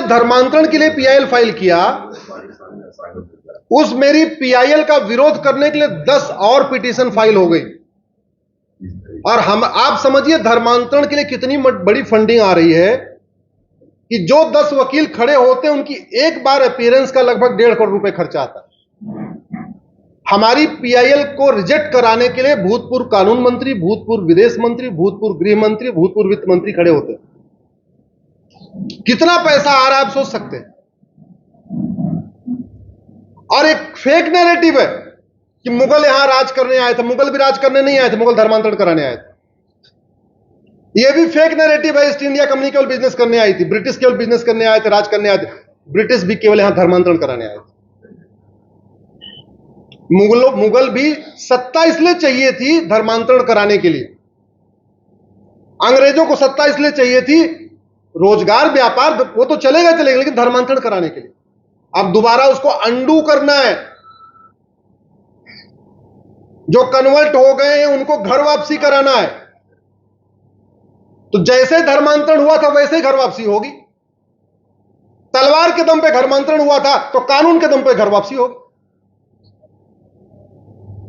धर्मांतरण के लिए पीआईएल फाइल किया, उस मेरी पीआईएल का विरोध करने के लिए 10 और पिटीशन फाइल हो गई। और आप समझिए धर्मांतरण के लिए कितनी बड़ी फंडिंग आ रही है कि जो 10 वकील खड़े होते हैं उनकी एक बार अपीयरेंस का लगभग 1.5 करोड़ रुपए खर्चा आता है। हमारी पीआईएल को रिजेक्ट कराने के लिए भूतपूर्व कानून मंत्री, भूतपूर्व विदेश मंत्री, भूतपूर्व गृह मंत्री, भूतपूर्व वित्त मंत्री खड़े होते हैं। कितना पैसा आ रहा है आप सोच सकते हैं। और एक फेक नैरेटिव है कि मुगल यहां राज करने आए थे। मुगल भी राज करने नहीं आए थे, मुगल धर्मांतरण कराने आए थे। यह भी फेक नैरेटिव है। ईस्ट इंडिया कंपनी केवल बिजनेस करने आई थी, ब्रिटिश केवल बिजनेस करने आए थे, राज करने आए थे। ब्रिटिश भी केवल यहां धर्मांतरण कराने आए थे। मुगल भी सत्ता इसलिए चाहिए थी धर्मांतरण कराने के लिए, अंग्रेजों को सत्ता इसलिए चाहिए थी, रोजगार व्यापार वो तो चलेगा, लेकिन धर्मांतरण कराने के लिए। अब दोबारा उसको अंडू करना है। जो कन्वर्ट हो गए हैं उनको घर वापसी कराना है। तो जैसे धर्मांतरण हुआ था वैसे ही घर वापसी होगी। तलवार के दम पे धर्मांतरण हुआ था तो कानून के दम पे घर वापसी होगी।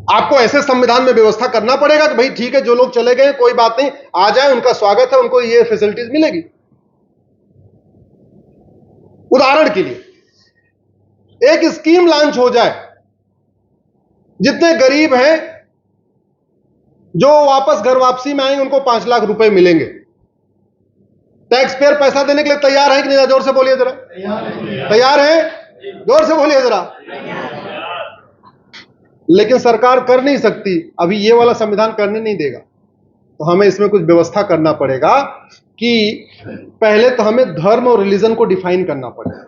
आपको ऐसे संविधान में व्यवस्था करना पड़ेगा कि भाई ठीक है, जो लोग चले गए कोई बात नहीं, आ जाए, उनका स्वागत है, उनको ये फैसिलिटीज मिलेगी। उदाहरण के लिए एक स्कीम लॉन्च हो जाए, जितने गरीब हैं जो वापस घर वापसी में आएंगे उनको 5 लाख रुपए मिलेंगे। टैक्स पेयर पैसा देने के लिए तैयार है कि नहीं? जोर से बोलिए जरा। तैयार है? जोर से बोलिए जरा। लेकिन सरकार कर नहीं सकती, अभी ये वाला संविधान करने नहीं देगा। तो हमें इसमें कुछ व्यवस्था करना पड़ेगा कि पहले तो हमें धर्म और रिलीजन को डिफाइन करना पड़ेगा।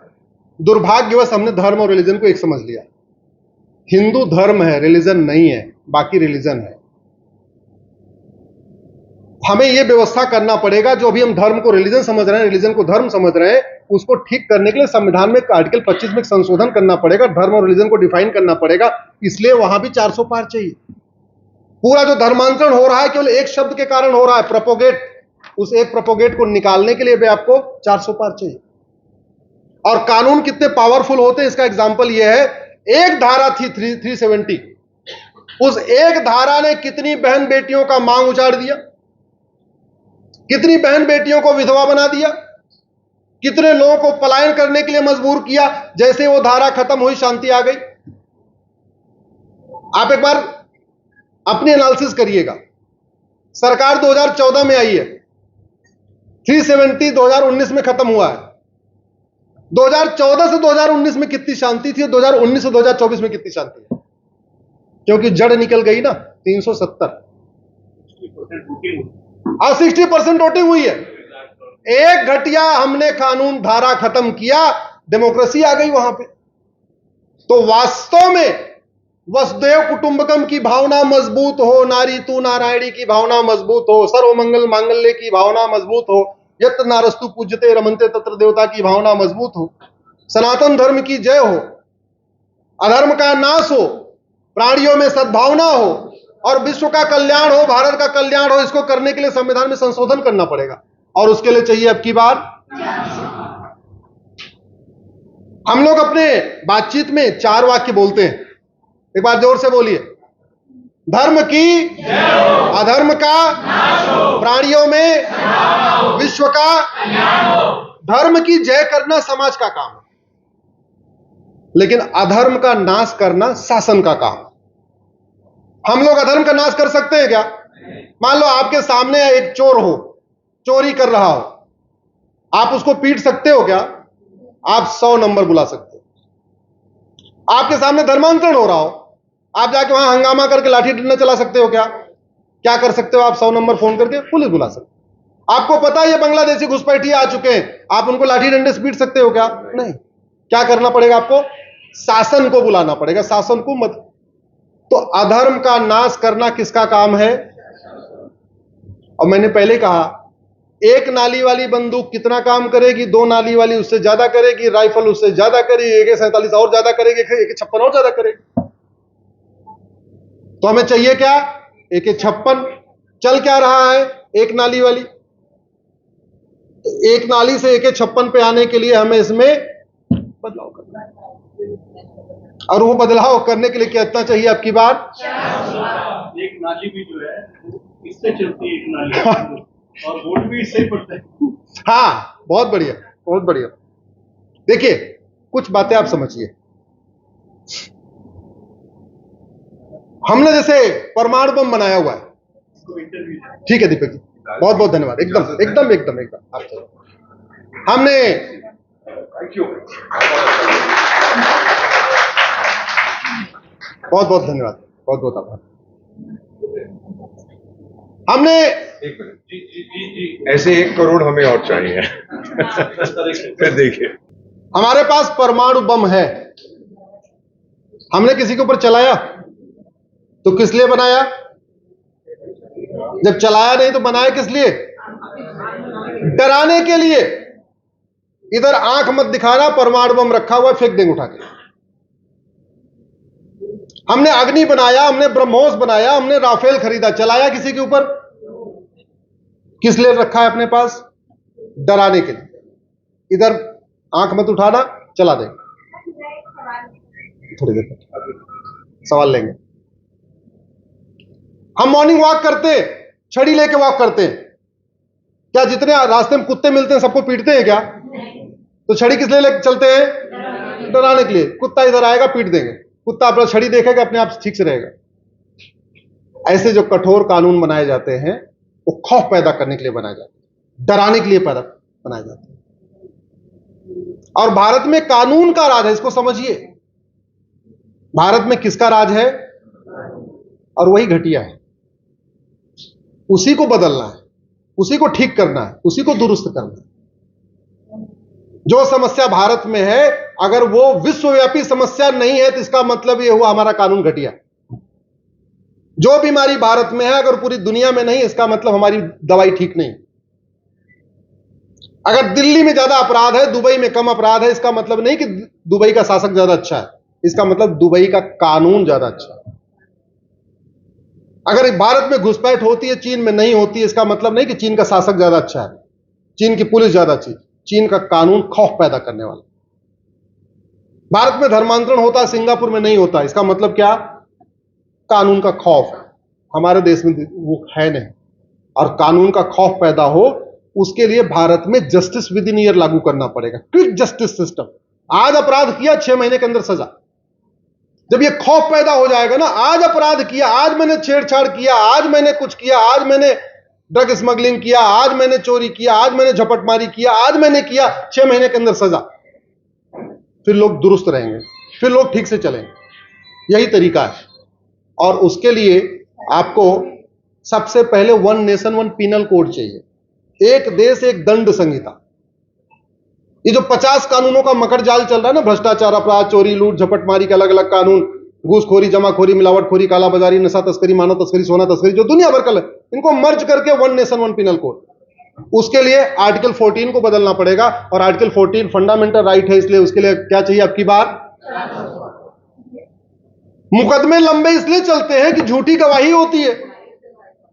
दुर्भाग्यवश हमने धर्म और रिलीजन को एक समझ लिया। हिंदू धर्म है, रिलीजन नहीं है, बाकी रिलीजन है। हमें यह व्यवस्था करना पड़ेगा, जो अभी हम धर्म को रिलीजन समझ रहे हैं, रिलीजन को धर्म समझ रहे हैं, उसको ठीक करने के लिए संविधान में आर्टिकल 25 में संशोधन करना पड़ेगा। धर्म और रिलीजन को डिफाइन करना पड़ेगा। इसलिए वहां भी 400 पार चाहिए। पूरा जो धर्मांतरण हो रहा है केवल एक शब्द के कारण हो रहा है, प्रोपोगेट। उस एक प्रोपोगेट को निकालने के लिए भी आपको 400 पार चाहिए। और कानून कितने पावरफुल होते हैं इसका एग्जाम्पल यह है, एक धारा थी 370, उस एक धारा ने कितनी बहन बेटियों का मांग उजाड़ दिया, कितनी बहन बेटियों को विधवा बना दिया, कितने लोगों को पलायन करने के लिए मजबूर किया। जैसे वो धारा खत्म हुई, शांति आ गई। आप एक बार अपनी एनालिसिस करिएगा। सरकार 2014 में आई है, 370 2019 में खत्म हुआ है। 2014 से 2019 में कितनी शांति थी, 2019 से 2024 में कितनी शांति है? क्योंकि जड़ निकल गई ना, 370 और 60% वोटिंग हुई है। एक घटिया हमने कानून धारा खत्म किया, डेमोक्रेसी आ गई वहां पे। तो वास्तव में वसुधैव कुटुंबकम की भावना मजबूत हो, नारी तू नारायणी की भावना मजबूत हो, सर्वमंगल मांगल्य की भावना मजबूत हो, यत्र नारस्तु पूज्यते रमन्ते तत्र देवता की भावना मजबूत हो, सनातन धर्म की जय हो, अधर्म का नाश हो, प्राणियों में सद्भावना हो और विश्व का कल्याण हो, भारत का कल्याण हो। इसको करने के लिए संविधान में संशोधन करना पड़ेगा। और उसके लिए चाहिए अब की बार, हम लोग अपने बातचीत में 4 वाक्य बोलते हैं। एक बार जोर से बोलिए। धर्म की, अधर्म का, प्राणियों में विश्व का। धर्म की जय करना समाज का काम है, लेकिन अधर्म का नाश करना शासन का काम है। हम लोग अधर्म का नाश कर सकते हैं क्या? मान लो आपके सामने एक चोर हो, चोरी कर रहा हो, आप उसको पीट सकते हो क्या? आप 100 नंबर बुला सकते हो। आपके सामने धर्मांतरण हो रहा हो, आप जाके वहां हंगामा करके लाठी डंडा चला सकते हो क्या? क्या कर सकते हो आप? 100 नंबर फोन करके पुलिस बुला सकते हो। आपको पता है ये बांग्लादेशी घुसपैठिए आ चुके हैं, आप उनको लाठी डंडे से पीट सकते हो क्या? नहीं। क्या करना पड़ेगा आपको? शासन को बुलाना पड़ेगा, शासन को मत। तो अधर्म का नाश करना किसका काम है? और मैंने पहले कहा, एक नाली वाली बंदूक कितना काम करेगी, 2 नाली वाली उससे ज्यादा करेगी, राइफल उससे ज्यादा करेगी, AK-47 और ज्यादा करेगी, AK-56 और ज्यादा करेगी। तो हमें चाहिए क्या? AK-56। चल क्या रहा है? एक नाली वाली। एक नाली से AK-56 पे आने के लिए हमें इसमें बदलाव करना है, और वो बदलाव करने के लिए कितना चाहिए आपकी बात? एक नाली भी जो है इससे चलती है, एक नाली और वोट भी इससे ही पड़ता है। हाँ, बहुत बढ़िया, बहुत बढ़िया। देखिए, कुछ बातें आप समझिए। हमने जैसे परमाणु बम बनाया हुआ है, ठीक है दीपक जी, बहुत बहुत धन्यवाद, एकदम एकदम एकदम एकदम आप चलो। हमने बहुत बहुत धन्यवाद, बहुत बहुत आभार। हमने एक मिनट जी जी जी जी, ऐसे 1 करोड़ हमें और चाहिए। फिर देखिए, हमारे पास परमाणु बम है, हमने किसी के ऊपर चलाया तो किस लिए बनाया? जब चलाया नहीं तो बनाया किस लिए? डराने के लिए। इधर आंख मत दिखाना, परमाणु बम रखा हुआ है, फेंक देंगे उठा के। हमने अग्नि बनाया, हमने ब्रह्मोस बनाया, हमने राफेल खरीदा, चलाया किसी के ऊपर? किस लिए रखा है अपने पास? डराने के लिए। इधर आंख मत उठाना, चला देंगे। थोड़ी देर तक सवाल लेंगे। हम मॉर्निंग वॉक करते, छड़ी लेके वॉक करते हैं, क्या जितने रास्ते में कुत्ते मिलते हैं सबको पीटते हैं क्या? तो छड़ी किस लिए लेके चलते हैं? डराने के लिए। कुत्ता इधर आएगा, पीट देंगे, कुत्ता अपना छड़ी देखेगा, अपने आप ठीक से रहेगा। ऐसे जो कठोर कानून बनाए जाते हैं वो खौफ पैदा करने के लिए बनाए जाते हैं, डराने के लिए बनाए जाते हैं। और भारत में कानून का राज है, इसको समझिए। भारत में किसका राज है? और वही घटिया है, उसी को बदलना है, उसी को ठीक करना है, उसी को दुरुस्त करना है। जो समस्या भारत में है, अगर वो विश्वव्यापी समस्या नहीं है तो इसका मतलब यह हुआ हमारा कानून घटिया। जो बीमारी भारत में है अगर पूरी दुनिया में नहीं, इसका मतलब हमारी दवाई ठीक नहीं। अगर दिल्ली में ज्यादा अपराध है, दुबई में कम अपराध है, इसका मतलब नहीं कि दुबई का शासक ज्यादा अच्छा है, इसका मतलब दुबई का कानून ज्यादा अच्छा है। अगर भारत में घुसपैठ होती है, चीन में नहीं होती, इसका मतलब नहीं कि चीन का शासक ज्यादा अच्छा है, चीन की पुलिस ज्यादा अच्छी। चीन का कानून खौफ पैदा करने वाला। भारत में धर्मांतरण होता है, सिंगापुर में नहीं होता, इसका मतलब क्या? कानून का खौफ है। हमारे देश में वो है नहीं। और कानून का खौफ पैदा हो, उसके लिए भारत में जस्टिस विद इन ईयर लागू करना पड़ेगा, क्विक जस्टिस सिस्टम। आज अपराध किया, 6 महीने के अंदर सजा। जब ये खौफ पैदा हो जाएगा ना, आज अपराध किया, आज मैंने छेड़छाड़ किया, आज मैंने कुछ किया, आज मैंने ड्रग स्मगलिंग किया, आज मैंने चोरी किया, आज मैंने झपटमारी किया, आज मैंने किया, 6 महीने के अंदर सजा। फिर लोग दुरुस्त रहेंगे, फिर लोग ठीक से चलेंगे। यही तरीका है। और उसके लिए आपको सबसे पहले 1 नेशन 1 पीनल कोड चाहिए, एक देश एक दंड संहिता। ये जो 50 कानूनों का मकर जाल चल रहा है ना, भ्रष्टाचार, अपराध, चोरी, लूट, झपटमारी के अलग अलग कानून, घूसखोरी, जमाखोरी, मिलावटखोरी, कालाबाजारी, नशा तस्करी, मानव तस्करी, सोना तस्करी, जो दुनिया भर का है, इनको मर्ज करके 1 नेशन 1 पीनल कोड। उसके लिए आर्टिकल 14 को बदलना पड़ेगा। और आर्टिकल 14 फंडामेंटल राइट है, इसलिए उसके लिए क्या चाहिए आपकी बात? मुकदमे लंबे इसलिए चलते हैं कि झूठी गवाही होती है,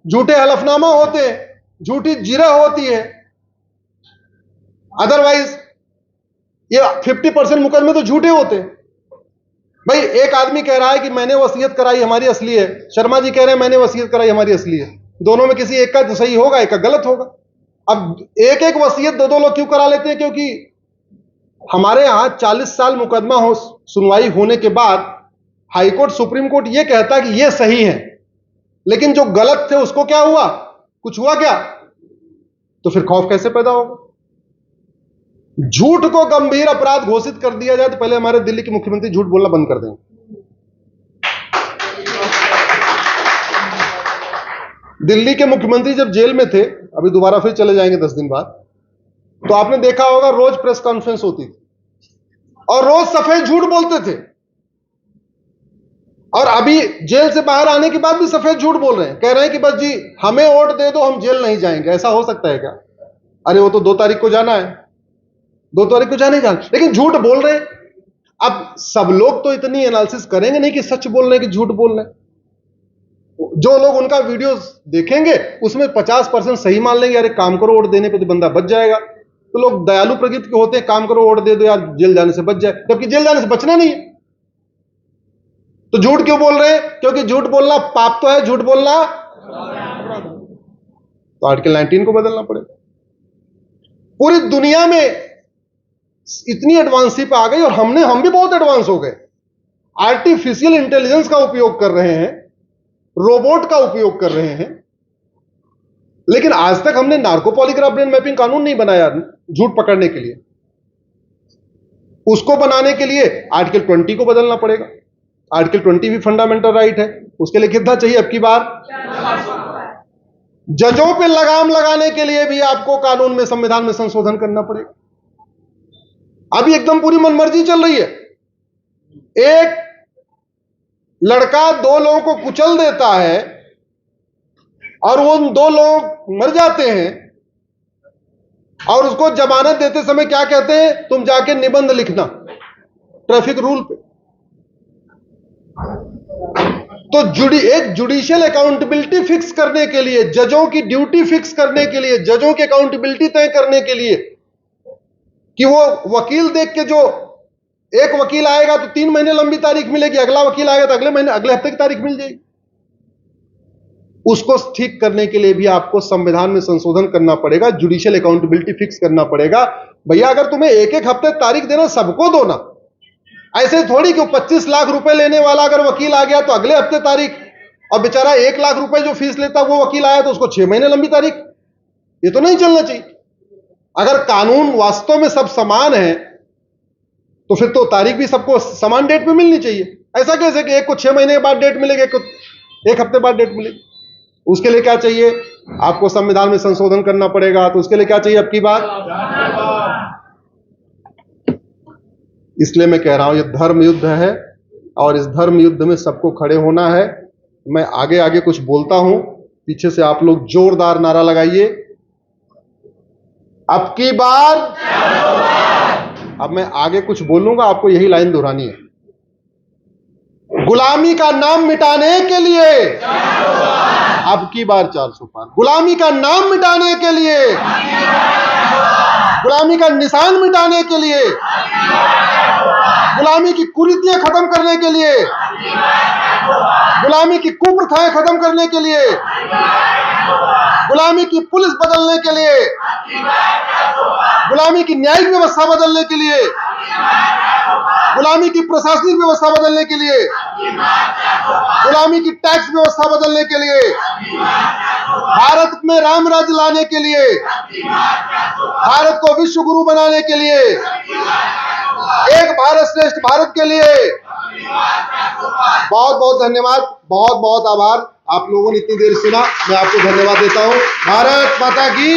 झूठे हलफनामा होते हैं, झूठी जिरह होती है। अदरवाइज ये 50% मुकदमे तो झूठे होते हैं। भाई, एक आदमी कह रहा है कि मैंने वसीयत कराई, हमारी असली है। शर्मा जी कह रहे हैं मैंने वसीयत कराई, हमारी असली है। दोनों में किसी एक का तो सही होगा, एक का गलत होगा। अब एक एक वसीयत दो लोग क्यों करा लेते हैं? क्योंकि हमारे यहां 40 साल मुकदमा हो, सुनवाई होने के बाद हाईकोर्ट, सुप्रीम कोर्ट ये कहता है कि ये सही है, लेकिन जो गलत थे उसको क्या हुआ? कुछ हुआ क्या? तो फिर खौफ कैसे पैदा होगा? झूठ को गंभीर अपराध घोषित कर दिया जाए तो पहले हमारे दिल्ली के मुख्यमंत्री झूठ बोलना बंद कर देंगे। दिल्ली के मुख्यमंत्री जब जेल में थे, अभी दोबारा फिर चले जाएंगे 10 दिन बाद, तो आपने देखा होगा रोज प्रेस कॉन्फ्रेंस होती थी और रोज सफेद झूठ बोलते थे। और अभी जेल से बाहर आने के बाद भी सफेद झूठ बोल रहे हैं, कह रहे हैं कि बस जी हमें वोट दे दो, हम जेल नहीं जाएंगे। ऐसा हो सकता है क्या? अरे वो तो 2 तारीख को जाना है, 2 तारीख को जाने जाना, लेकिन झूठ बोल रहे हैं। अब सब लोग तो इतनी एनालिसिस करेंगे नहीं कि सच बोल रहे हैं कि झूठ बोल रहे हैं। जो लोग उनका वीडियो देखेंगे उसमें 50% सही मान लेंगे, अरे काम करो, वोट देने पे तो बंदा बच जाएगा। तो लोग दयालु प्रकृति के होते हैं, काम करो वोट दे दो यार, जेल जाने से बच जाए, जबकि जेल जाने से बचना नहीं है। तो झूठ क्यों बोल रहे हैं? क्योंकि झूठ बोलना पाप तो है, झूठ बोलना तो आर्टिकल 19 को बदलना पड़ेगा। पूरी दुनिया में इतनी एडवांसी पे आ गई और हम भी बहुत एडवांस हो गए। आर्टिफिशियल इंटेलिजेंस का उपयोग कर रहे हैं, रोबोट का उपयोग कर रहे हैं, लेकिन आज तक हमने नार्को पॉलीग्राफ ब्रेन मैपिंग कानून नहीं बनाया झूठ पकड़ने के लिए। उसको बनाने के लिए आर्टिकल 20 को बदलना पड़ेगा। आर्टिकल 20 भी फंडामेंटल राइट है, उसके लिए कितना चाहिए अब की बार? जजों पे लगाम लगाने के लिए भी आपको कानून में, संविधान में संशोधन करना पड़ेगा। अभी एकदम पूरी मनमर्जी चल रही है। एक लड़का दो लोगों को कुचल देता है और वो दो लोग मर जाते हैं, और उसको जमानत देते समय क्या कहते हैं? तुम जाके निबंध लिखना ट्रैफिक रूल पे। तो एक जुडिशियल अकाउंटेबिलिटी फिक्स करने के लिए, जजों की ड्यूटी फिक्स करने के लिए, जजों की अकाउंटेबिलिटी तय करने के लिए कि वो वकील देख के, जो एक वकील आएगा तो 3 महीने लंबी तारीख मिलेगी, अगला वकील आएगा तो अगले महीने, अगले हफ्ते की तारीख मिल जाएगी। उसको ठीक करने के लिए भी आपको संविधान में संशोधन करना पड़ेगा, जुडिशियल अकाउंटेबिलिटी फिक्स करना पड़ेगा। भैया अगर तुम्हें एक एक हफ्ते तारीख देना, सबको दो ना। ऐसे थोड़ी कि 25 लाख रुपए लेने वाला अगर वकील आ गया तो अगले हफ्ते तारीख, और बेचारा 1 लाख रुपए जो फीस लेता वो वकील आया तो उसको 6 महीने लंबी तारीख। ये तो नहीं चलना चाहिए। अगर कानून वास्तव में सब समान है तो फिर तो तारीख भी सबको समान डेट पे मिलनी चाहिए। ऐसा कैसे कि एक को 6 महीने बाद डेट मिलेगी, एक को 1 हफ्ते बाद डेट मिलेगी? उसके लिए क्या चाहिए? आपको संविधान में संशोधन करना पड़ेगा। तो उसके लिए क्या चाहिए अब की बार? इसलिए मैं कह रहा हूं, यह धर्म युद्ध है और इस धर्म युद्ध में सबको खड़े होना है। मैं आगे आगे कुछ बोलता हूं, पीछे से आप लोग जोरदार नारा लगाइए, अब की बार। अब मैं आगे कुछ बोलूंगा, आपको यही लाइन दोहरानी है। गुलामी का नाम मिटाने के लिए अब की बार 400 पार। गुलामी का नाम मिटाने के लिए, गुलामी का निशान मिटाने के लिए, गुलामी की कुरीतियां खत्म करने के लिए, गुलामी की कुप्रथाएं खत्म करने के लिए, गुलामी की पुलिस बदलने के लिए, गुलामी की न्यायिक व्यवस्था बदलने के लिए, गुलामी की प्रशासनिक व्यवस्था बदलने के लिए, गुलामी की टैक्स व्यवस्था बदलने के लिए, भारत में राम राज्य लाने के लिए, भारत को विश्व गुरु बनाने के लिए, एक भारत श्रेष्ठ भारत के लिए बहुत बहुत धन्यवाद, बहुत बहुत आभार। आप लोगों ने इतनी देर सुना, मैं आपको धन्यवाद देता हूं। भारत माता की